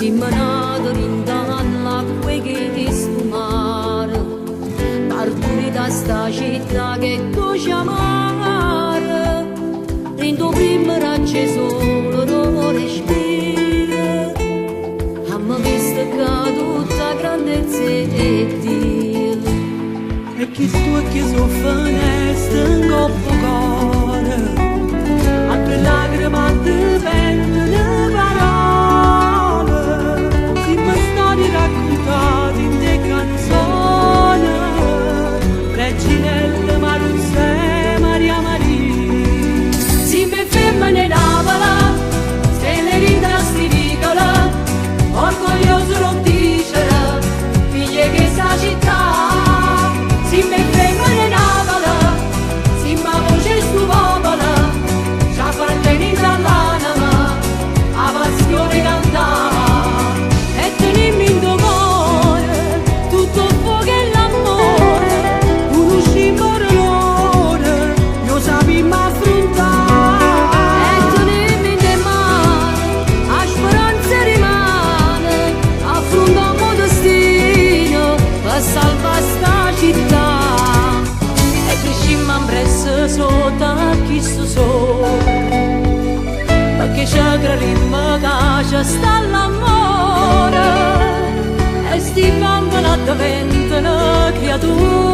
siamo nati all'acqua che sfumare, partire da sta città che cuocia mare, rendo prima raggi solo non respira, abbiamo visto che tutta grandezza è Dio. E chi sto che soffre in coppo cuore, a per lacrime diventano parole, si mi storie raccontate in te canzoni, Reginella, Maruzze, Maria Maria. Si mi femmine Napoli, stelle rinasti vicole, orgoglioso lo dice, figlie che sta città. Si mi femmine Napoli, si mi voce stu popolo, ci appartiene dall'anima, a passione cantava. E tenimmi in tuo cuore, tutto il fuoco e l'amore, Conoscimmo l'ore, lo sappiamo affrontare. e tenimmi in mano, a speranza rimane, affrontiamo destino, per salvare sta città. E crescimmo impresso sotto a chi perché ci crerimmo che ci sta l'amore, e sti bambini diventano creature.